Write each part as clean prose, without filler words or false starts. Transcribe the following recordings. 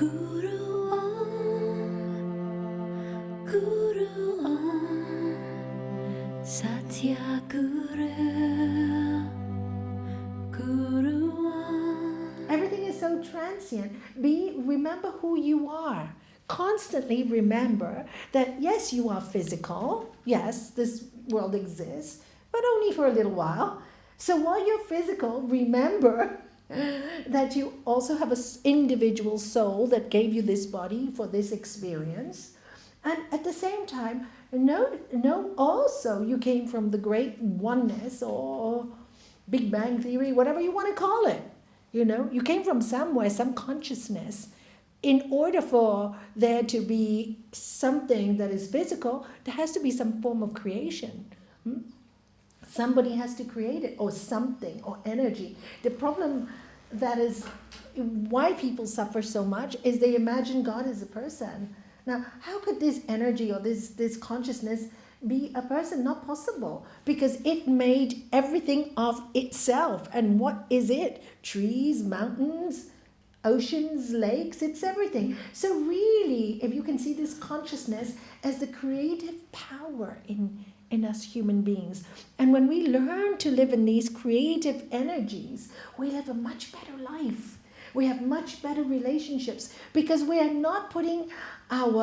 Guru Om Satya Guru Om. Everything is so transient. Remember who you are. Constantly remember that yes, you are physical. Yes, this world exists, but only for a little while. So while you're physical, remember that you also have an individual soul that gave you this body for this experience. And at the same time, know also you came from the great oneness or Big Bang Theory, whatever you want to call it. You came from somewhere, some consciousness. In order for there to be something that is physical, there has to be some form of creation. Somebody has to create it, or something, or energy. The problem that is why people suffer so much is they imagine God as a person. Now, how could this energy or this consciousness be a person? Not possible, because it made everything of itself. And what is it? Trees, mountains, oceans, lakes, it's everything. So really, if you can see this consciousness as the creative power in us human beings, and when we learn to live in these creative energies, we live a much better life. We have much better relationships, because we are not putting our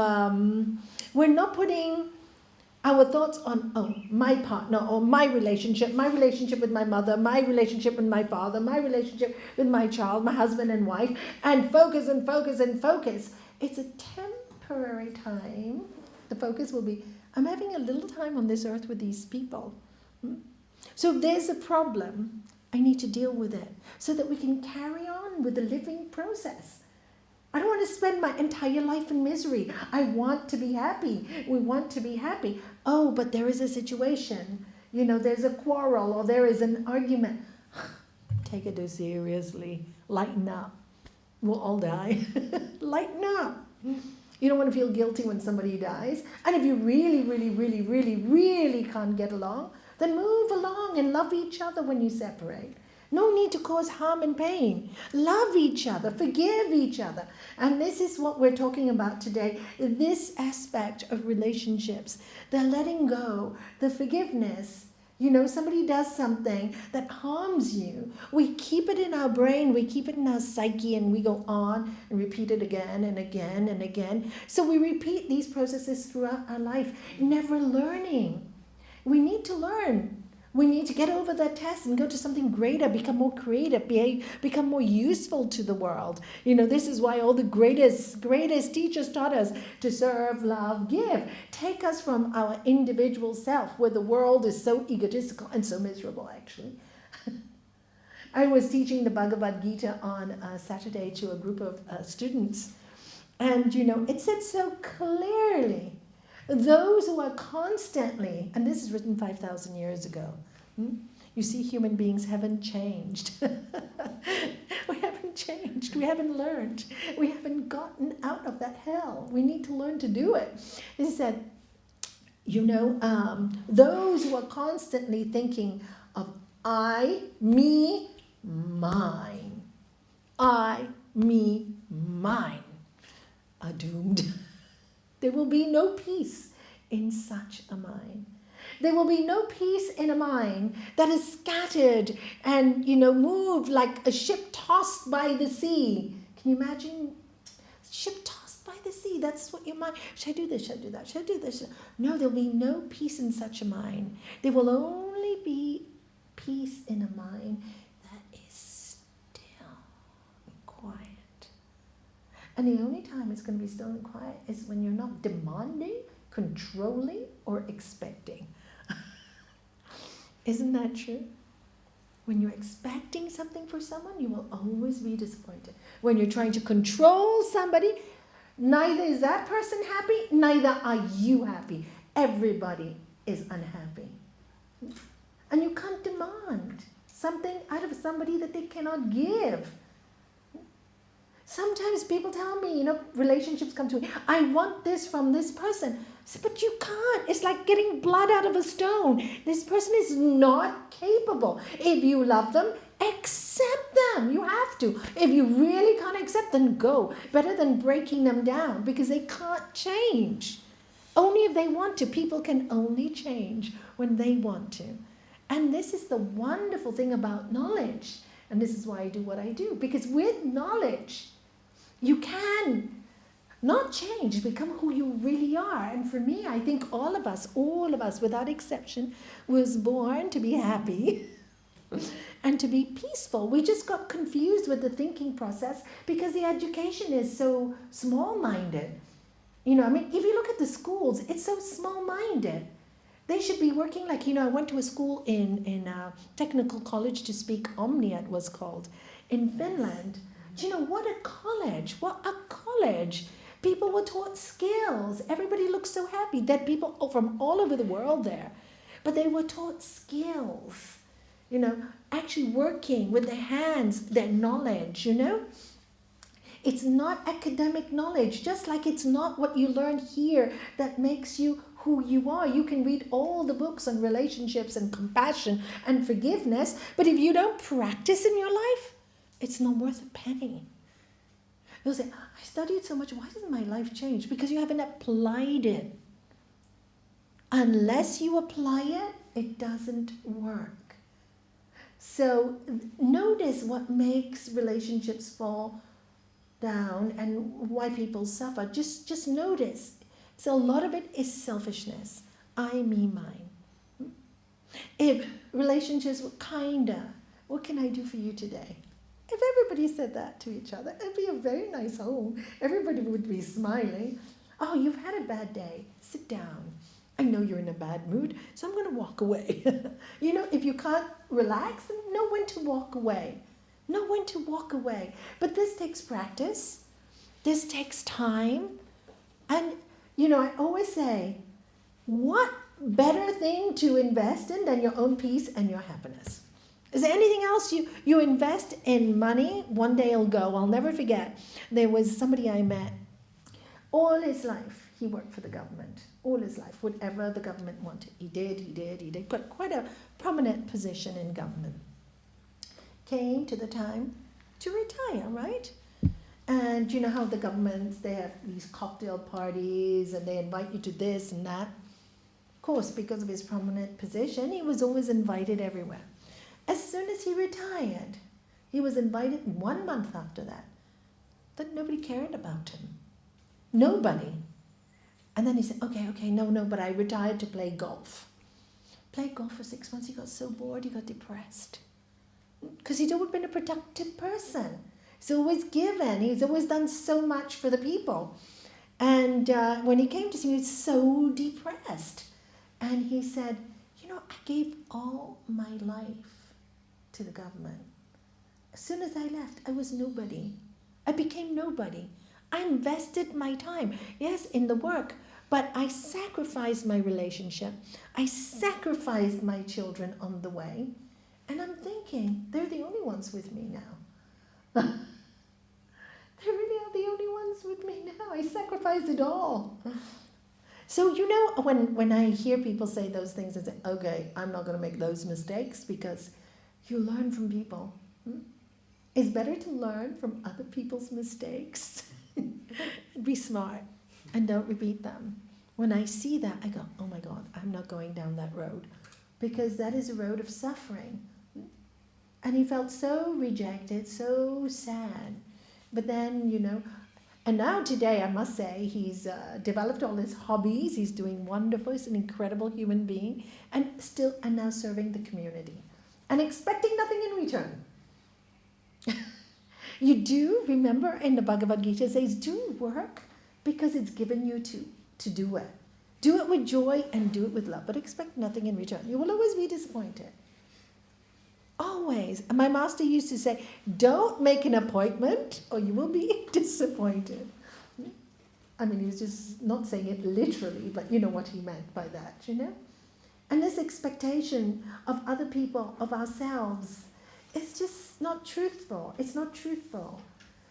thoughts on my partner or my relationship with my mother, my relationship with my father, my relationship with my child, my husband and wife, and focus and focus and focus. It's a temporary time. The focus will be, I'm having a little time on this earth with these people. So if there's a problem, I need to deal with it so that we can carry on with the living process. I don't want to spend my entire life in misery. I want to be happy. We want to be happy. Oh, but there is a situation. There's a quarrel or there is an argument. Take it seriously. Lighten up. We'll all die. Lighten up. You don't want to feel guilty when somebody dies. And if you really, really, really, really, really can't get along, then move along and love each other when you separate. No need to cause harm and pain. Love each other, forgive each other. And this is what we're talking about today, this aspect of relationships, the letting go, the forgiveness. Somebody does something that harms you. We keep it in our brain, we keep it in our psyche, and we go on and repeat it again and again and again. So we repeat these processes throughout our life, never learning. We need to learn. We need to get over that test and go to something greater, become more creative, become more useful to the world. This is why all the greatest teachers taught us to serve, love, give. Take us from our individual self, where the world is so egotistical and so miserable, actually. I was teaching the Bhagavad Gita on Saturday to a group of students. And, it said so clearly, those who are constantly, and this is written 5,000 years ago, you see, human beings haven't changed. We haven't changed. We haven't learned. We haven't gotten out of that hell. We need to learn to do it. He said, those who are constantly thinking of I, me, mine. I, me, mine are doomed. There will be no peace in such a mind. There will be no peace in a mind that is scattered and, moved like a ship tossed by the sea. Can you imagine? Ship tossed by the sea. That's what your mind, should I do this? Should I do that? Should I do this? No, there'll be no peace in such a mind. There will only be peace in a mind that is still and quiet. And the only time it's going to be still and quiet is when you're not demanding, controlling, or expecting. Isn't that true? When you're expecting something for someone, you will always be disappointed. When you're trying to control somebody, neither is that person happy, neither are you happy. Everybody is unhappy. And you can't demand something out of somebody that they cannot give. Sometimes people tell me, relationships come to me, I want this from this person. I say, but you can't. It's like getting blood out of a stone. This person is not capable. If you love them, Accept them. You have to. If you really can't accept them, go. Better than breaking them down because they can't change. Only if they want to. People can only change when they want to. And this is the wonderful thing about knowledge. And this is why I do what I do. Because with knowledge, you can not change, become who you really are. And for me, I think all of us, without exception, was born to be happy and to be peaceful. We just got confused with the thinking process because the education is so small-minded. You know, I mean, if you look at the schools, it's so small-minded. They should be working like, I went to a school in a technical college to speak, Omnia it was called, in Finland. Do you know, what a college, what a college. People were taught skills. Everybody looked so happy. That people from all over the world there. But they were taught skills, actually working with their hands, their knowledge, It's not academic knowledge, just like it's not what you learn here that makes you who you are. You can read all the books on relationships and compassion and forgiveness, but if you don't practice in your life, it's not worth a penny. You'll say, I studied so much, why doesn't my life change? Because you haven't applied it. Unless you apply it, it doesn't work. So notice what makes relationships fall down and why people suffer. Just notice. So a lot of it is selfishness. I, me, mine. If relationships were kinder, what can I do for you today? If everybody said that to each other, it'd be a very nice home. Everybody would be smiling. Oh, you've had a bad day. Sit down. I know you're in a bad mood, so I'm going to walk away. If you can't relax, know when to walk away. Know when to walk away. But this takes practice. This takes time. And, I always say, what better thing to invest in than your own peace and your happiness? Is there anything else you invest in money? One day it'll go. I'll never forget. There was somebody I met. All his life, he worked for the government. All his life, whatever the government wanted. He did. Got quite a prominent position in government. Came to the time to retire, right? And you know how the governments, they have these cocktail parties and they invite you to this and that. Of course, because of his prominent position, he was always invited everywhere. As soon as he retired, he was invited 1 month after that. But nobody cared about him. Nobody. And then he said, okay, no, but I retired to play golf. Played golf for 6 months, he got so bored, he got depressed. Because he'd always been a productive person. He's always given. He's always done so much for the people. And when he came to see me, he was so depressed. And he said, I gave all my life to the government. As soon as I left, I was nobody. I became nobody. I invested my time, yes, in the work, but I sacrificed my relationship. I sacrificed my children on the way. And I'm thinking, they're the only ones with me now. They really are the only ones with me now. I sacrificed it all. So, when I hear people say those things, I say, okay, I'm not going to make those mistakes because you learn from people. It's better to learn from other people's mistakes. Be smart and don't repeat them. When I see that, I go, oh my God, I'm not going down that road because that is a road of suffering. And he felt so rejected, so sad. But then, and now today, I must say, he's developed all his hobbies. He's doing wonderful. He's an incredible human being and now serving the community and expecting nothing in return. You do, remember in the Bhagavad Gita, it says, do work because it's given you to do it. Do it with joy and do it with love, but expect nothing in return. You will always be disappointed. Always. And my master used to say, don't make an appointment or you will be disappointed. I mean, he was just not saying it literally, but you know what he meant by that, And this expectation of other people, of ourselves, it's just not truthful. It's not truthful.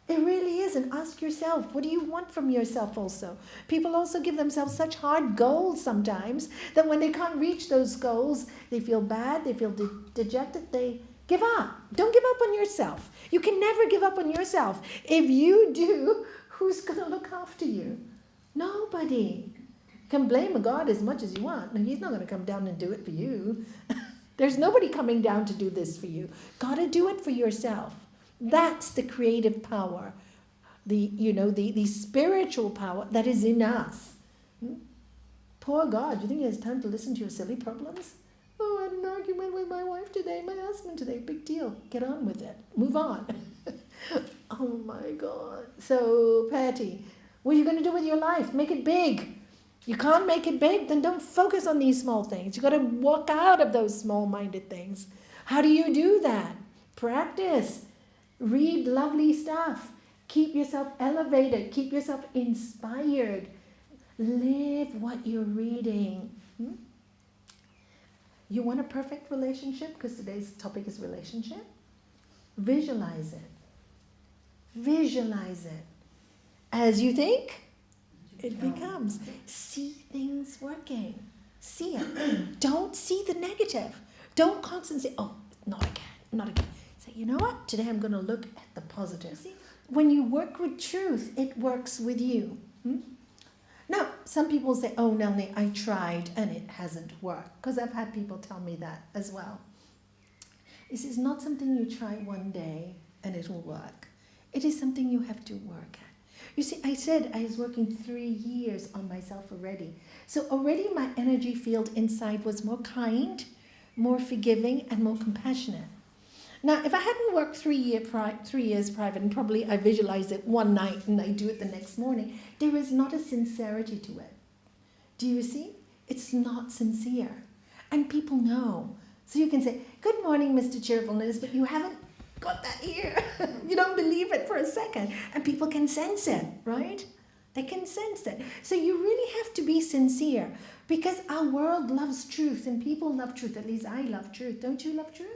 It really isn't. Ask yourself, what do you want from yourself also? People also give themselves such hard goals sometimes that when they can't reach those goals, they feel bad, they feel dejected, they Give up. Don't give up on yourself. You can never give up on yourself. If you do, who's going to look after you? Nobody. You can blame God as much as you want. No, he's not going to come down and do it for you. There's nobody coming down to do this for you. Got to do it for yourself. That's the creative power, the spiritual power that is in us. Poor God, you think he has time to listen to your silly problems? Oh, I had an argument with my wife today, my husband today. Big deal. Get on with it. Move on. Oh my God. So, Patty, what are you going to do with your life? Make it big. You can't make it big, then don't focus on these small things. You've got to walk out of those small-minded things. How do you do that? Practice. Read lovely stuff. Keep yourself elevated. Keep yourself inspired. Live what you're reading. You want a perfect relationship? Because today's topic is relationship. Visualize it. Visualize it. As you think, it becomes. See things working. See it. Don't see the negative. Don't constantly say, oh, not again, not again. Say, you know what? Today I'm going to look at the positive. When you work with truth, it works with you. Now, some people say, oh, Nelly, I tried and it hasn't worked. Because I've had people tell me that as well. This is not something you try one day and it will work. It is something you have to work at. You see, I said I was working 3 years on myself already. So already my energy field inside was more kind, more forgiving, and more compassionate. Now, if I hadn't worked 3 years private, and probably I visualized it one night and I do it the next morning, there is not a sincerity to it. Do you see? It's not sincere. And people know. So you can say, good morning, Mr. Cheerfulness, but you haven't got that here. You don't believe it for a second. And people can sense it, right? They can sense it. So you really have to be sincere because our world loves truth and people love truth. At least I love truth. Don't you love truth?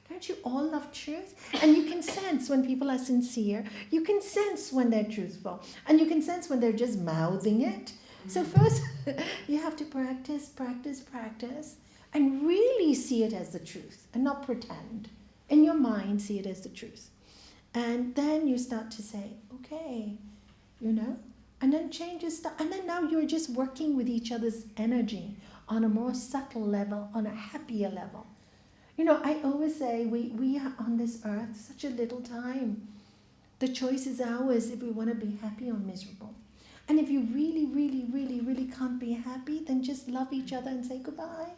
Don't you all love truth? And you can sense when people are sincere. You can sense when they're truthful. And you can sense when they're just mouthing it. So first, you have to practice, and really see it as the truth and not pretend. In your mind, see it as the truth. And then you start to say, okay, and then changes start. And then now you're just working with each other's energy on a more subtle level, on a happier level. I always say we are on this earth such a little time. The choice is ours if we want to be happy or miserable. And if you really, really, really, really can't be happy, then just love each other and say goodbye.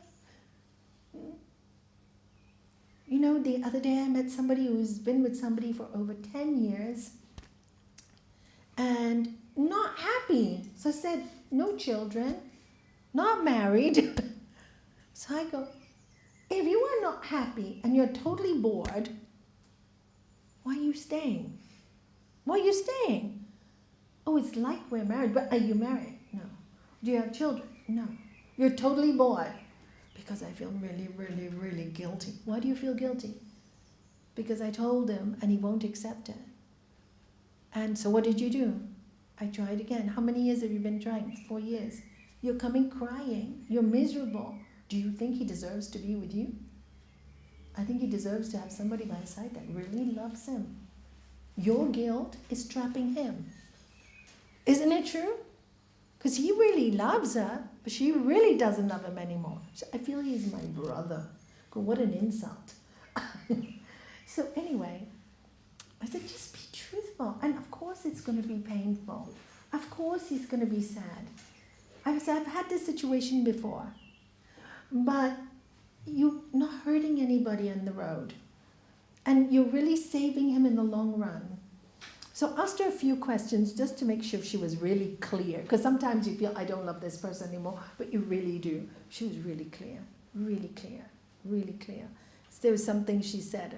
The other day I met somebody who's been with somebody for over 10 years and not happy. So I said, no children, not married. So I go, if you are not happy and you're totally bored, why are you staying? Why are you staying? Oh, it's like we're married, but are you married? No. Do you have children? No. You're totally bored. Because I feel really, really, really guilty. Why do you feel guilty? Because I told him and he won't accept it. And so what did you do? I tried again. How many years have you been trying? 4 years. You're coming crying. You're miserable. Do you think he deserves to be with you? I think he deserves to have somebody by his side that really loves him. Your guilt is trapping him. Isn't it true? Because he really loves her, but she really doesn't love him anymore. So I feel he's my brother. God, what an insult. So anyway, I said, just be truthful. And of course it's going to be painful. Of course he's going to be sad. I've had this situation before. But you're not hurting anybody on the road. And you're really saving him in the long run. So I asked her a few questions just to make sure she was really clear. Because sometimes you feel, I don't love this person anymore, but you really do. She was really clear, really clear, really clear. So there was something she said,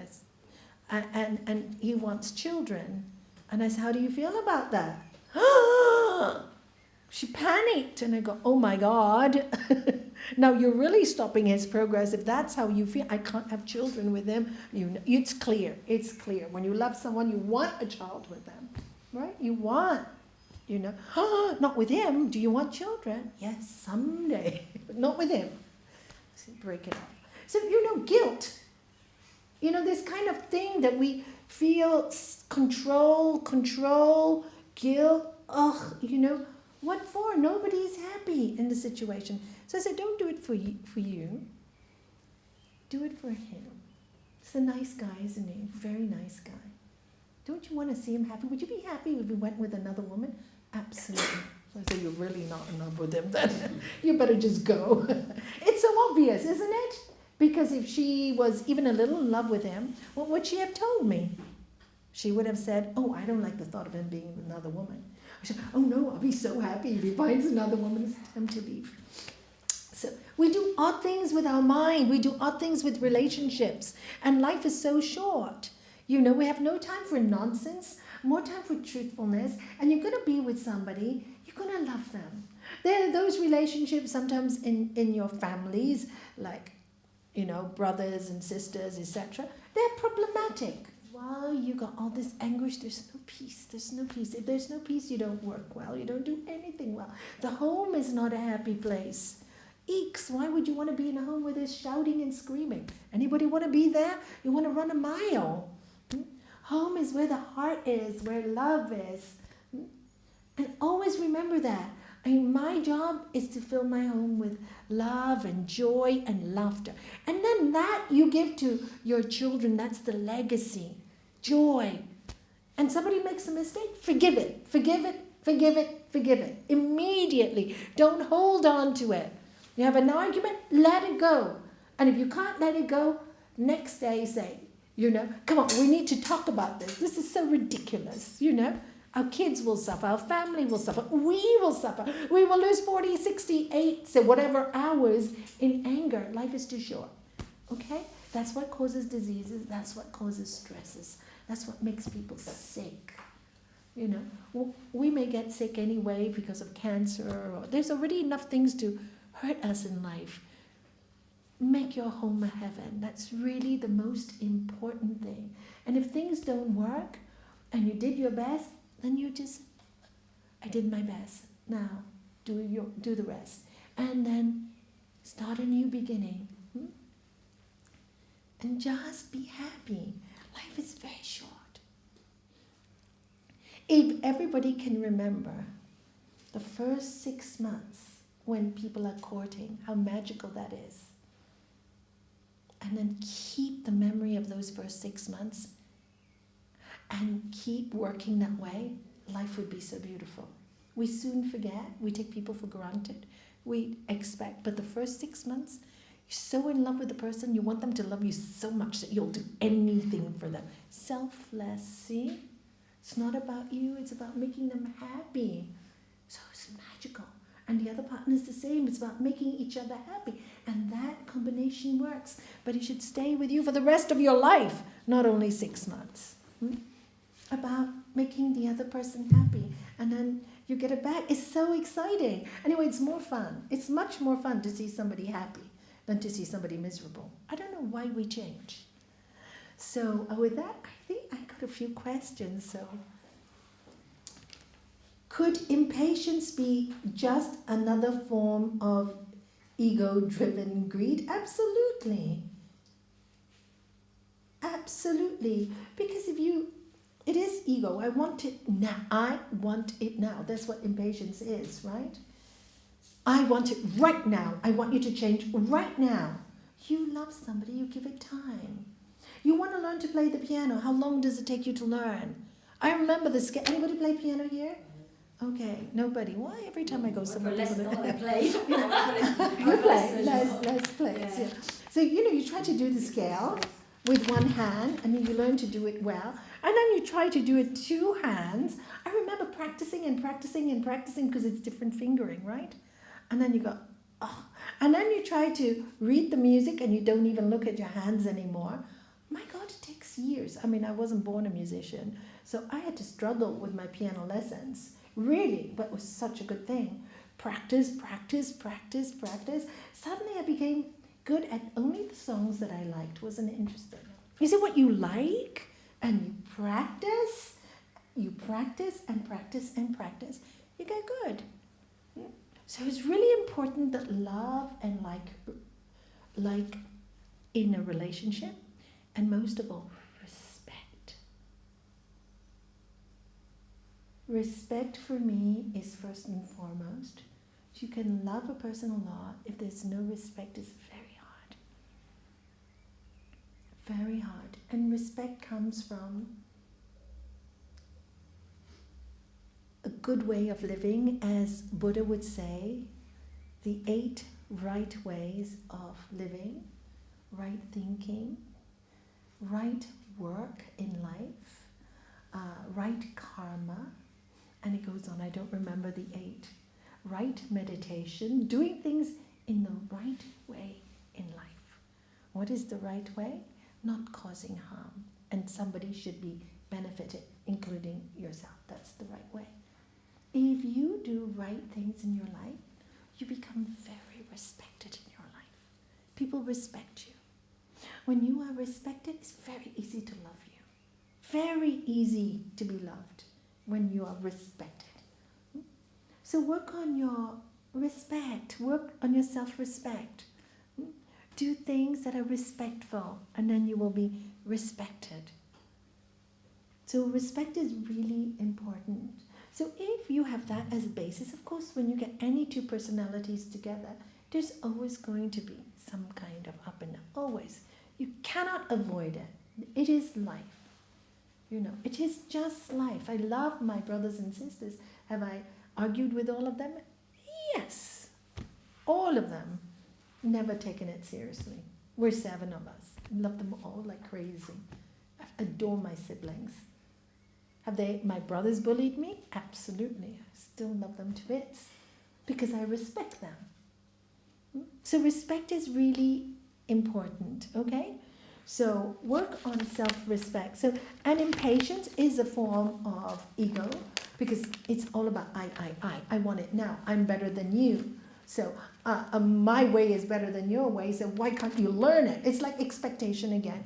and he wants children. And I said, how do you feel about that? She panicked, and I go, oh my God. Now you're really stopping his progress. If that's how you feel, I can't have children with him. It's clear. It's clear. When you love someone, you want a child with them, right? You want, not with him. Do you want children? Yes, someday, but not with him. So break it off. So, guilt. This kind of thing that we feel control, guilt. What for? Nobody's happy in the situation. So I said, don't do it for you. Do it for him. He's a nice guy, isn't he? Very nice guy. Don't you want to see him happy? Would you be happy if he went with another woman? Absolutely. So I said, you're really not in love with him then. You better just go. It's so obvious, isn't it? Because if she was even a little in love with him, what would she have told me? She would have said, oh, I don't like the thought of him being with another woman. I said, oh no, I'll be so happy if he finds another woman. It's time to leave. So we do odd things with our mind. We do odd things with relationships. And life is so short. We have no time for nonsense, more time for truthfulness. And you're going to be with somebody, you're going to love them. There are those relationships sometimes in your families, like, brothers and sisters, etc. They're problematic. Wow, you got all this anguish, there's no peace. If there's no peace, you don't work well, you don't do anything well. The home is not a happy place. Eeks, why would you want to be in a home where there's shouting and screaming? Anybody want to be there? You want to run a mile. Home is where the heart is, where love is. And always remember that. My job is to fill my home with love and joy and laughter. And then that you give to your children, that's the legacy. Joy. And somebody makes a mistake, forgive it. Immediately. Don't hold on to it. You have an argument, let it go. And if you can't let it go, next day say, come on, we need to talk about this. This is so ridiculous, Our kids will suffer, our family will suffer, we will suffer. We will lose 40, 60, 80, whatever hours in anger. Life is too short, okay? That's what causes diseases, that's what causes stresses. That's what makes people sick, We may get sick anyway because of cancer, or there's already enough things to hurt us in life. Make your home a heaven. That's really the most important thing. And if things don't work, and you did your best, then you just, I did my best. Now, do the rest. And then start a new beginning. And just be happy. Life is very short. If everybody can remember the first 6 months when people are courting, how magical that is. And then keep the memory of those first 6 months and keep working that way, life would be so beautiful. We soon forget, we take people for granted, we expect, but the first 6 months, you're so in love with the person, you want them to love you so much that you'll do anything for them. Selfless, see? It's not about you, it's about making them happy. So it's magical. And the other partner is the same, it's about making each other happy. And that combination works. But he should stay with you for the rest of your life, not only 6 months. About making the other person happy. And then you get it back. It's so exciting. Anyway, it's more fun. It's much more fun to see somebody happy than to see somebody miserable. I don't know why we change. So with that, I think I got a few questions. So, could impatience be just another form of ego-driven greed? Absolutely. Absolutely. Because it is ego. I want it now. I want it now. That's what impatience is, right? I want it right now. I want you to change right now. You love somebody, you give it time. You want to learn to play the piano. How long does it take you to learn? I remember this. Anybody play piano here? Okay, nobody. Why every time I go somewhere? I play. You play. Les plays. Yeah. So you try to do the scale with one hand, and then you learn to do it well, and then you try to do it 2 hands. I remember practicing because it's different fingering, right? And then you go, oh, and then you try to read the music, and you don't even look at your hands anymore. My God, it takes years. I mean, I wasn't born a musician, so I had to struggle with my piano lessons. Really, but it was such a good thing. Practice. Suddenly I became good at only the songs that I liked. Wasn't interested. You see what you like, and you practice and practice, you get good. So it's really important that love and like in a relationship And most of all, respect. Respect for me is first and foremost. You can love a person a lot. If there's no respect, it's very hard. Very hard. And respect comes from a good way of living, as Buddha would say, the 8 right ways of living, right thinking, right work in life, right karma, and it goes on. I don't remember the 8. Right meditation, doing things in the right way in life. What is the right way? Not causing harm, and somebody should be benefited, including yourself. That's the right way. If you do right things in your life, you become very respected in your life. People respect you. When you are respected, it's very easy to love you. Very easy to be loved when you are respected. So work on your respect, work on your self-respect. Do things that are respectful, and then you will be respected. So respect is really important. So if you have that as a basis, of course, when you get any 2 personalities together, there's always going to be some kind of up and down. Always. You cannot avoid it. It is life. It is just life. I love my brothers and sisters. Have I argued with all of them? Yes. All of them. Never taken it seriously. We're 7 of us. Love them all like crazy. I adore my siblings. Have my brothers bullied me? Absolutely. I still love them to bits because I respect them. So respect is really important, okay? So work on self-respect. So, and impatience is a form of ego because it's all about I want it now. I'm better than you. So my way is better than your way, so why can't you learn it? It's like expectation again.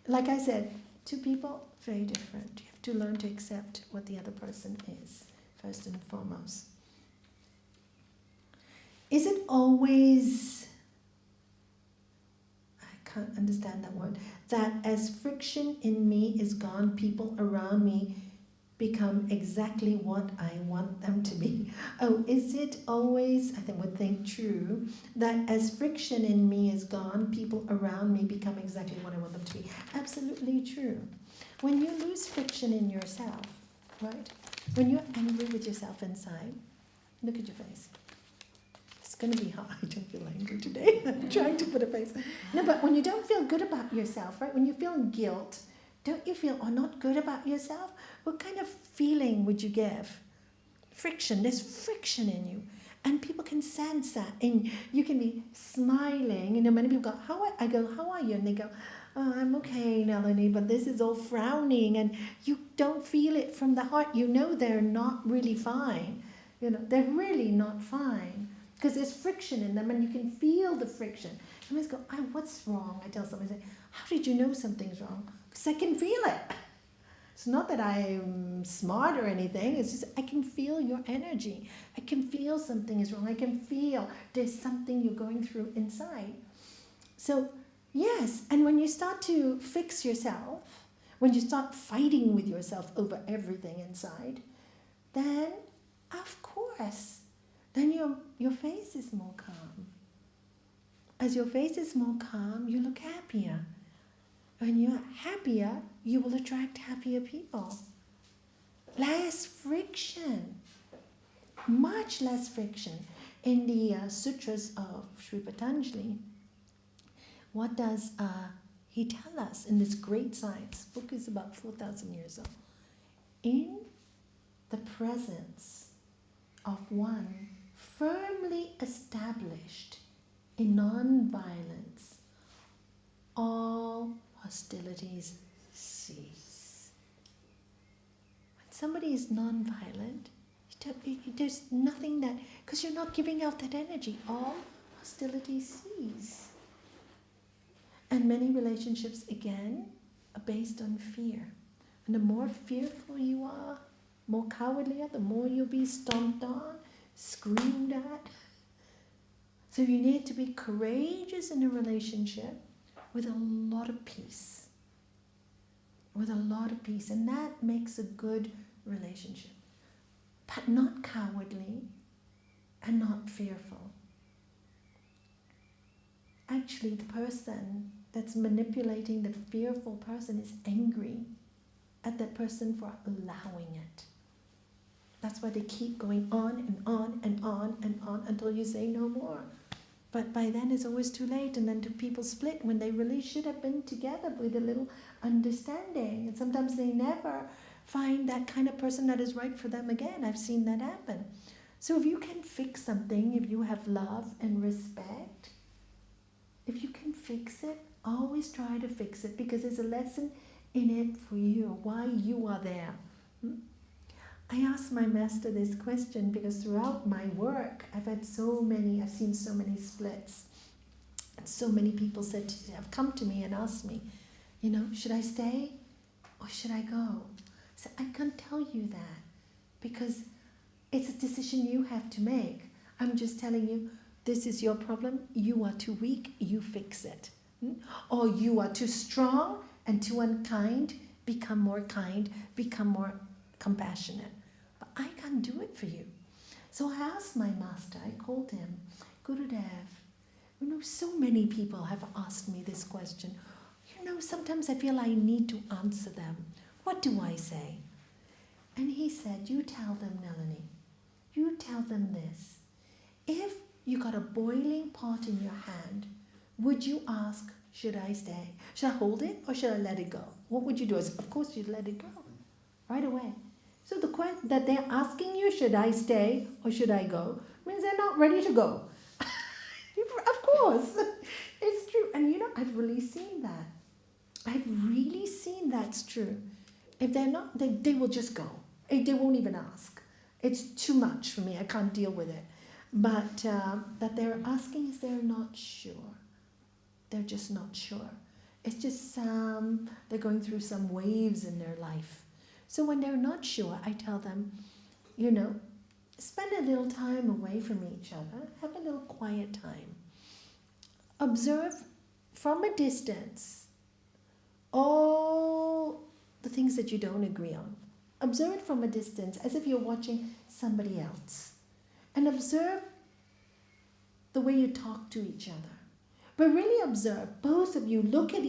Like I said, 2 people, very different. You have to learn to accept what the other person is, first and foremost. Is it always, I can't understand that word, that as friction in me is gone, people around me become exactly what I want them to be? Oh, is it always, I would think true, that as friction in me is gone, people around me become exactly what I want them to be? Absolutely true. When you lose friction in yourself, right? When you're angry with yourself inside, look at your face. It's going to be hard. I don't feel angry today. I'm trying to put a face. No, but when you don't feel good about yourself, right? When you feel guilt, don't you feel not good about yourself? What kind of feeling would you give? Friction. There's friction in you. And people can sense that. And you can be smiling. Many people go, I go, how are you? And they go, oh, I'm okay, Nalini, but this is all frowning. And you don't feel it from the heart. They're not really fine. They're really not fine. Because there's friction in them and you can feel the friction. Somebody's go, what's wrong? I tell somebody, how did you know something's wrong? Because I can feel it. It's not that I'm smart or anything. It's just I can feel your energy. I can feel something is wrong. I can feel there's something you're going through inside. So, yes, and when you start to fix yourself, when you start fighting with yourself over everything inside, then, of course, then your face is more calm. As your face is more calm, you look happier. When you're happier, you will attract happier people. Less friction. Much less friction. In the sutras of Sri Patanjali, what does he tell us in this great science? Book is about 4,000 years old. In the presence of one firmly established in non-violence, all hostilities cease. When somebody is non-violent, there's nothing that, because you're not giving out that energy, all hostilities cease. And many relationships, again, are based on fear. And the more fearful you are, more cowardly you are, the more you'll be stomped on, screamed at. So you need to be courageous in a relationship with a lot of peace. with a lot of peace, and that makes a good relationship. But not cowardly and not fearful. Actually, the person that's manipulating the fearful person is angry at that person for allowing it. That's why they keep going on and on and on and on until you say no more. But by then it's always too late, and then people split when they really should have been together with a little understanding. And sometimes they never find that kind of person that is right for them again. I've seen that happen. So if you can fix something, if you have love and respect, if you can fix it, always try to fix it, because there's a lesson in it for you, why you are there. I asked my master this question because throughout my work, I've seen so many splits. And so many people have come to me and asked me, should I stay or should I go? I said, I can't tell you that because it's a decision you have to make. I'm just telling you, this is your problem. You are too weak, you fix it. Or you are too strong and too unkind, become more kind, become more compassionate. But I can't do it for you. So I asked my master, I called him, Gurudev, so many people have asked me this question. Sometimes I feel I need to answer them. What do I say? And he said, you tell them, Nalini, you tell them this. If you got a boiling pot in your hand, would you ask, should I stay? Should I hold it or should I let it go? What would you do? Of course you'd let it go right away. So the question that they're asking you, should I stay or should I go, means they're not ready to go. Of course, it's true. And I've really seen that. I've really seen that's true. If they're not, they will just go. They won't even ask. It's too much for me. I can't deal with it. But that they're asking is they're not sure. They're just not sure. It's just they're going through some waves in their life. So when they're not sure, I tell them, spend a little time away from each other. Have a little quiet time. Observe from a distance all the things that you don't agree on. Observe it from a distance as if you're watching somebody else. And observe the way you talk to each other. But really observe, both of you, look at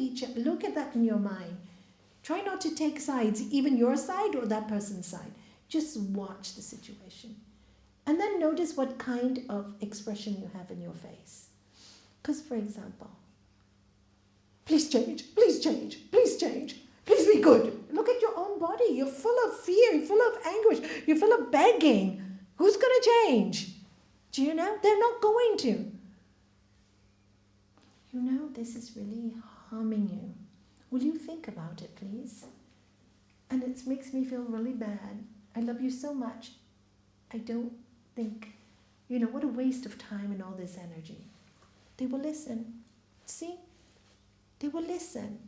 that in your mind. Try not to take sides, even your side or that person's side. Just watch the situation. And then notice what kind of expression you have in your face. Because, for example, please change, please change, please change, please be good. Look at your own body. You're full of fear, you're full of anguish, you're full of begging. Who's going to change? Do you know? They're not going to. This is really harming you. Will you think about it, please? And it makes me feel really bad. I love you so much. I don't think, what a waste of time and all this energy. They will listen. See? They will listen.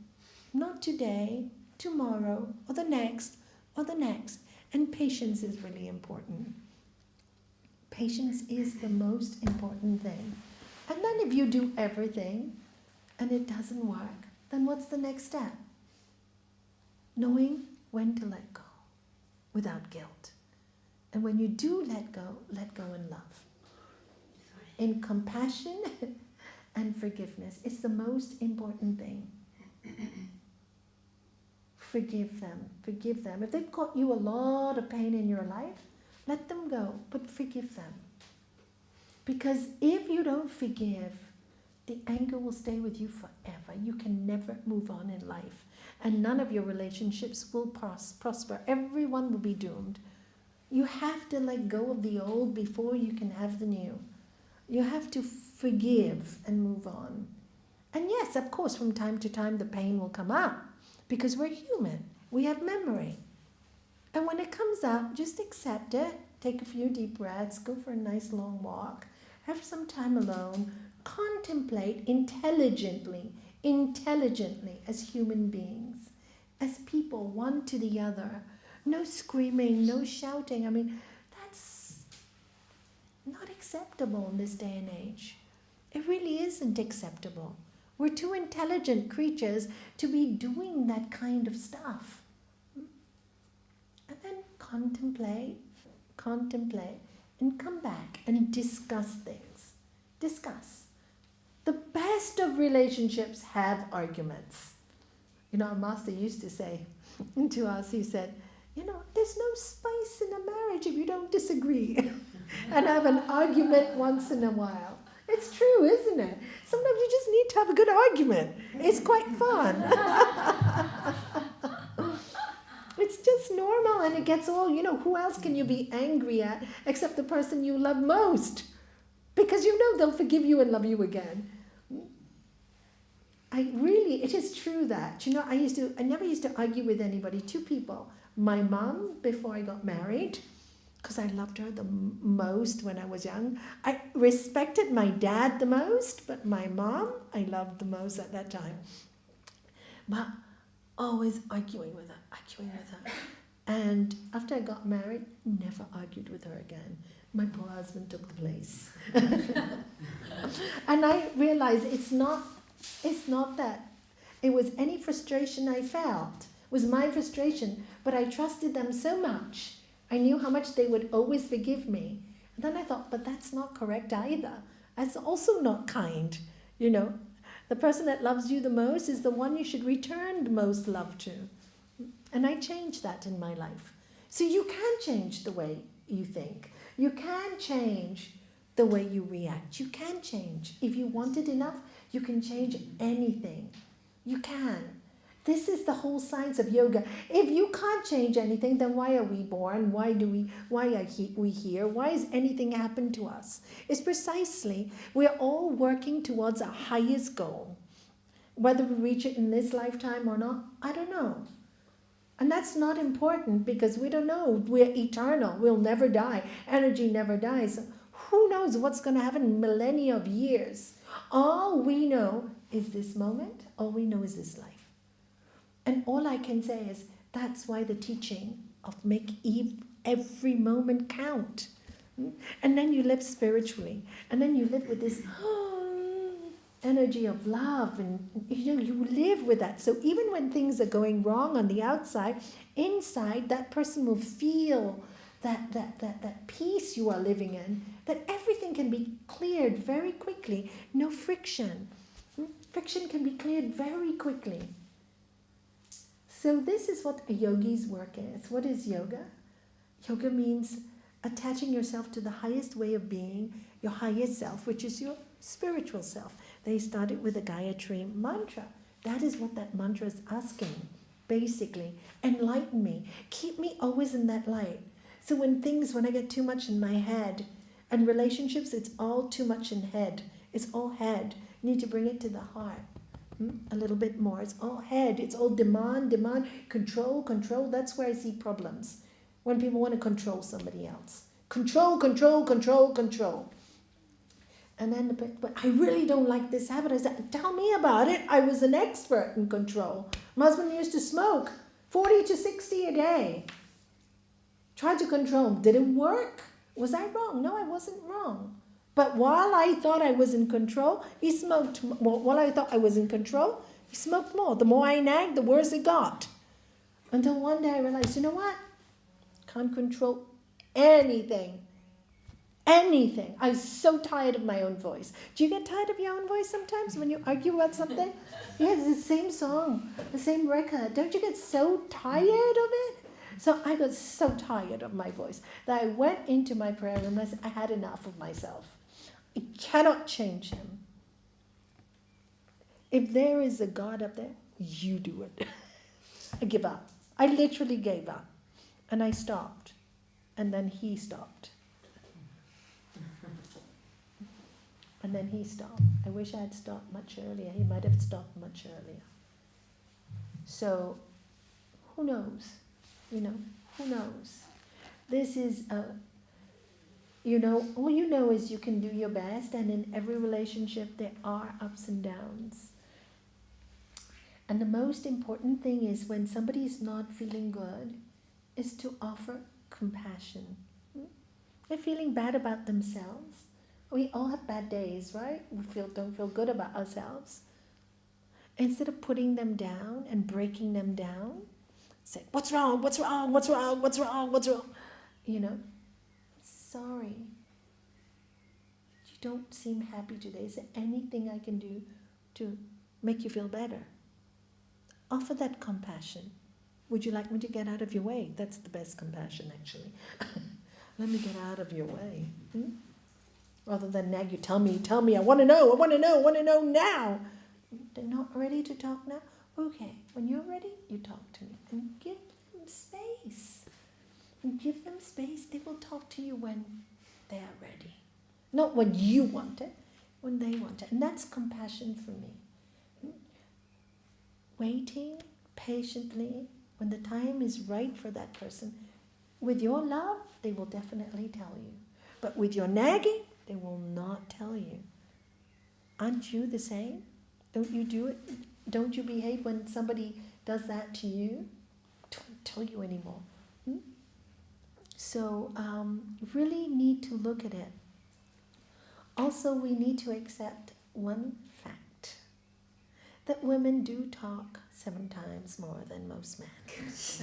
Not today, tomorrow, or the next, or the next. And patience is really important. Patience is the most important thing. And then if you do everything and it doesn't work, then what's the next step? Knowing when to let go without guilt. And when you do let go in love. In compassion and forgiveness. It's the most important thing. Forgive them. Forgive them. If they've caused you a lot of pain in your life, let them go, but forgive them. Because if you don't forgive, the anger will stay with you forever. You can never move on in life. And none of your relationships will prosper. Everyone will be doomed. You have to let go of the old before you can have the new. You have to forgive and move on. And yes, of course, from time to time the pain will come up because we're human. We have memory. And when it comes up, just accept it. Take a few deep breaths. Go for a nice long walk. Have some time alone. Contemplate intelligently as human beings, as people, one to the other. No screaming, no shouting. I mean, that's not acceptable in this day and age. It really isn't acceptable. We're too intelligent creatures to be doing that kind of stuff. And then contemplate, and come back and discuss things. Discuss. The best of relationships have arguments. Our master used to say to us, he said, there's no spice in a marriage if you don't disagree and have an argument once in a while. It's true, isn't it? Sometimes you just need to have a good argument. It's quite fun. It's just normal, and it gets all, who else can you be angry at except the person you love most? Because they'll forgive you and love you again. It is true that, I never used to argue with anybody. Two people. My mom, before I got married, because I loved her the most when I was young. I respected my dad the most, but my mom, I loved the most at that time. But always arguing with her. And after I got married, never argued with her again. My poor husband took the place. And I realized it's not that it was any frustration I felt. It was my frustration, but I trusted them so much. I knew how much they would always forgive me. And then I thought, but that's not correct either. That's also not kind. The person that loves you the most is the one you should return the most love to. And I changed that in my life. So you can change the way you think. You can change the way you react. You can change. If you want it enough, you can change anything. You can. This is the whole science of yoga. If you can't change anything, then why are we born? Why are we here? Why has anything happened to us? It's precisely, we're all working towards our highest goal. Whether we reach it in this lifetime or not, I don't know. And that's not important because we don't know. We're eternal. We'll never die. Energy never dies. Who knows what's going to happen in millennia of years? All we know is this moment. All we know is this life. And all I can say is that's why the teaching of make every moment count. And then you live spiritually. And then you live with this energy of love. And you live with that. So even when things are going wrong on the outside, inside that person will feel that peace you are living in, that everything can be cleared very quickly. No friction. Friction can be cleared very quickly. So this is what a yogi's work is. What is yoga? Yoga means attaching yourself to the highest way of being, your highest self, which is your spiritual self. They started with a Gayatri mantra. That is what that mantra is asking, basically. Enlighten me. Keep me always in that light. So when I get too much in my head, and relationships, it's all too much in head. It's all head. You need to bring it to the heart. A little bit more. It's all head. It's all demand, control. That's where I see problems. When people want to control somebody else. Control. And then, but I really don't like this habit. I said, tell me about it. I was an expert in control. My husband used to smoke 40 to 60 a day. Tried to control him. Did it work? Was I wrong? No, I wasn't wrong. But while I thought I was in control, he smoked more. While I thought I was in control, he smoked more. The more I nagged, the worse it got. Until one day I realized, you know what? Can't control anything. Anything. I was so tired of my own voice. Do you get tired of your own voice sometimes when you argue about something? Yeah, it's the same song, the same record. Don't you get so tired of it? So I got so tired of my voice that I went into my prayer room and I said, I had enough of myself. I cannot change him. If there is a God up there, you do it. I give up. I literally gave up. And I stopped. And then he stopped. And then he stopped. I wish I had stopped much earlier. He might have stopped much earlier. So, who knows? Who knows? This is, all you know is you can do your best, and in every relationship there are ups and downs. And the most important thing is when somebody is not feeling good, is to offer compassion. They're feeling bad about themselves. We all have bad days, right? We don't feel good about ourselves. instead of putting them down and breaking them down, say, what's wrong, what's wrong, what's wrong, what's wrong, what's wrong? Sorry, you don't seem happy today. Is there anything I can do to make you feel better? Offer that compassion. Would you like me to get out of your way? That's the best compassion, actually. Let me get out of your way. Rather than nag you, tell me, I want to know now. They're not ready to talk now? Okay, when you're ready, you talk to me. And give them space. They will talk to you when they are ready. Not when you want it, when they want it. And that's compassion for me. Waiting patiently when the time is right for that person. With your love, they will definitely tell you. But with your nagging, they will not tell you. Aren't you the same? Don't you do it? Don't you behave when somebody does that to you? Don't tell you anymore. So really need to look at it. Also, we need to accept one fact, that women do talk 7 times more than most men. It's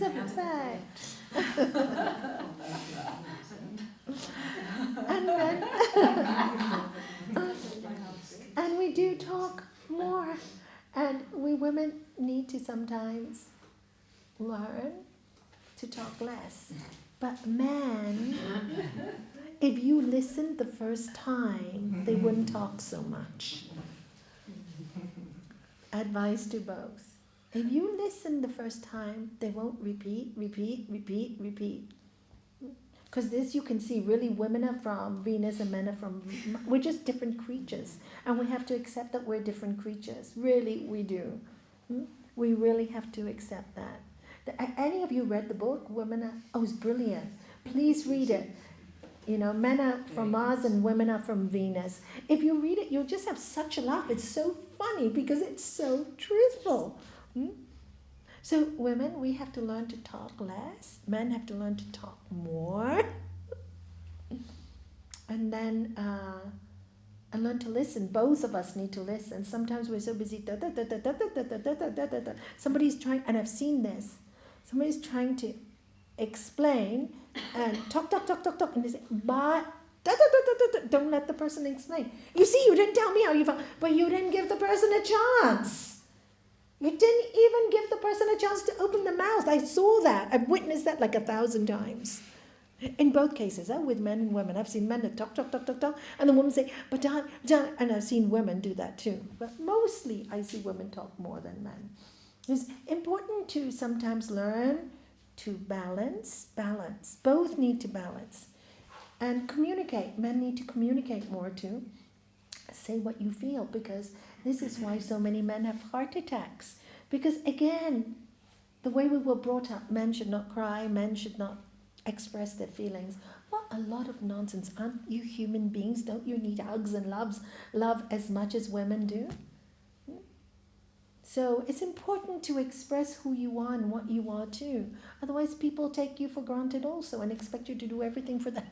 a fact. And men, and we do talk more, and we women need to sometimes learn to talk less. But men, if you listen the first time, they wouldn't talk so much. Advice to both. If you listen the first time, they won't repeat. Because this you can see, really women are from Venus and men are from, we're just different creatures. And we have to accept that we're different creatures. Really, we do. We really have to accept that. Any of you read the book, Women Are, oh, it's brilliant. Please read it. Men are from Mars and women are from Venus. If you read it, you'll just have such a laugh. It's so funny because it's so truthful. So women, we have to learn to talk less. Men have to learn to talk more. And then and learn to listen. Both of us need to listen. Sometimes we're so busy. Somebody's trying, and I've seen this. Somebody's trying to explain and talk, and they say, but don't let the person explain. You see, you didn't tell me how you felt, but you didn't give the person a chance. You didn't even give the person a chance to open the mouth. I saw that. I've witnessed that like 1,000 times. In both cases, with men and women. I've seen men that talk, and the women say, but Don, and I've seen women do that too. But mostly I see women talk more than men. It's important to sometimes learn to balance. Both need to balance. And communicate. Men need to communicate more too. Say what you feel, because this is why so many men have heart attacks. Because again, the way we were brought up, men should not cry, men should not express their feelings. Well, a lot of nonsense. Aren't you human beings? Don't you need hugs and love as much as women do? So it's important to express who you are and what you are too. Otherwise people take you for granted also and expect you to do everything for them.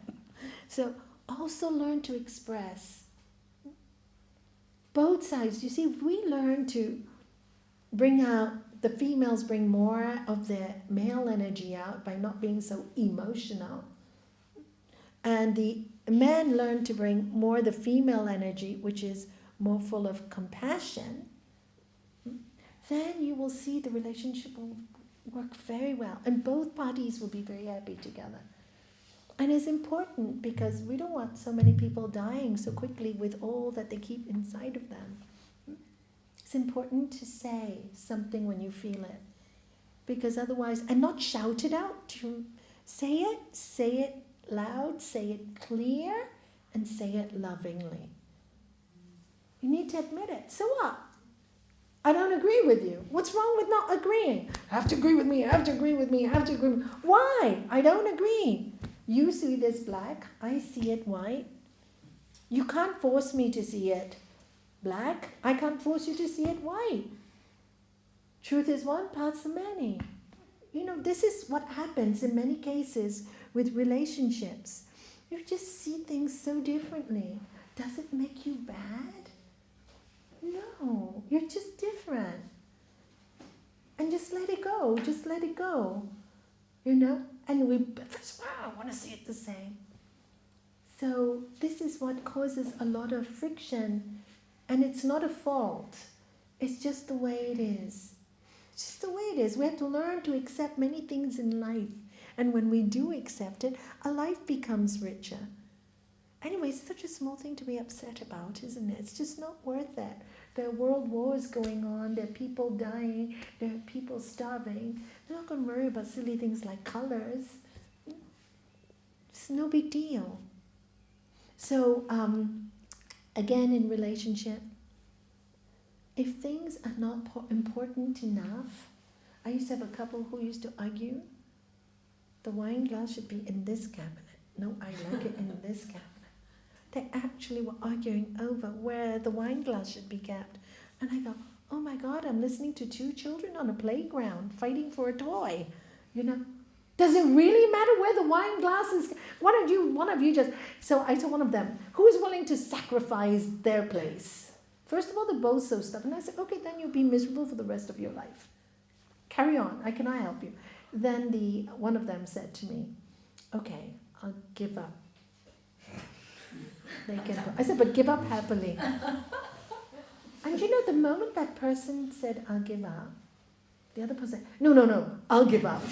So also learn to express. Both sides. You see, if we learn to bring out, the females bring more of their male energy out by not being so emotional. And the men learn to bring more the female energy, which is more full of compassion. Then you will see the relationship will work very well. And both parties will be very happy together. And it's important because we don't want so many people dying so quickly with all that they keep inside of them. It's important to say something when you feel it. Because otherwise, and not shout it out. To say it loud, say it clear, and say it lovingly. You need to admit it. So what? I don't agree with you. What's wrong with not agreeing? Have to agree with me, have to agree with me, have to agree with me. Why? I don't agree. You see this black, I see it white. You can't force me to see it black. I can't force you to see it white. Truth is one, parts are many. This is what happens in many cases with relationships. You just see things so differently. Does it make you bad? No, you're just different. And just let it go. Just let it go. You know? And I want to see it the same. So this is what causes a lot of friction. And it's not a fault. It's just the way it is. It's just the way it is. We have to learn to accept many things in life. And when we do accept it, our life becomes richer. Anyway, it's such a small thing to be upset about, isn't it? It's just not worth it. There are world wars going on, there are people dying, there are people starving. They're not going to worry about silly things like colors. It's no big deal. So, again, in relationship, if things are not important enough, I used to have a couple who used to argue, the wine glass should be in this cabinet. No, I like it in this cabinet. They actually were arguing over where the wine glass should be kept. And I go, oh my God, I'm listening to two children on a playground fighting for a toy. You know, does it really matter where the wine glass is? One of you just... So I told one of them, who is willing to sacrifice their place? First of all, they're both so stubborn. I said, okay, then you'll be miserable for the rest of your life. Carry on. Can I help you? Then one of them said to me, okay, I'll give up. They can go. I said, but give up happily. And you know, the moment that person said, I'll give up, the other person said, no, I'll give up.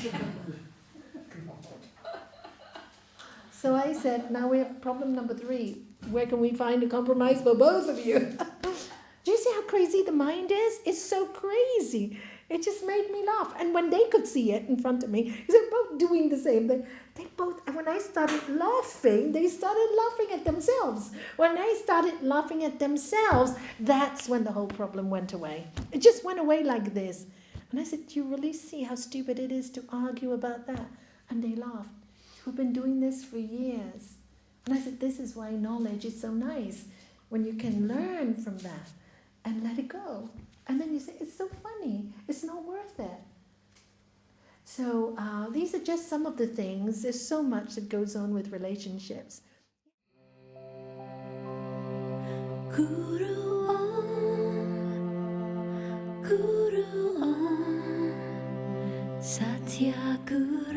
So I said, now we have problem number 3. Where can we find a compromise for both of you? Do you see how crazy the mind is? It's so crazy. It just made me laugh. And when they could see it in front of me, because they're both doing the same thing, and when I started laughing, they started laughing at themselves. When they started laughing at themselves, that's when the whole problem went away. It just went away like this. And I said, do you really see how stupid it is to argue about that? And they laughed. We've been doing this for years. And I said, this is why knowledge is so nice, when you can learn from that and let it go. And then you say, it's so funny, it's not worth it. So these are just some of the things. There's so much that goes on with relationships. Guru Satya Guru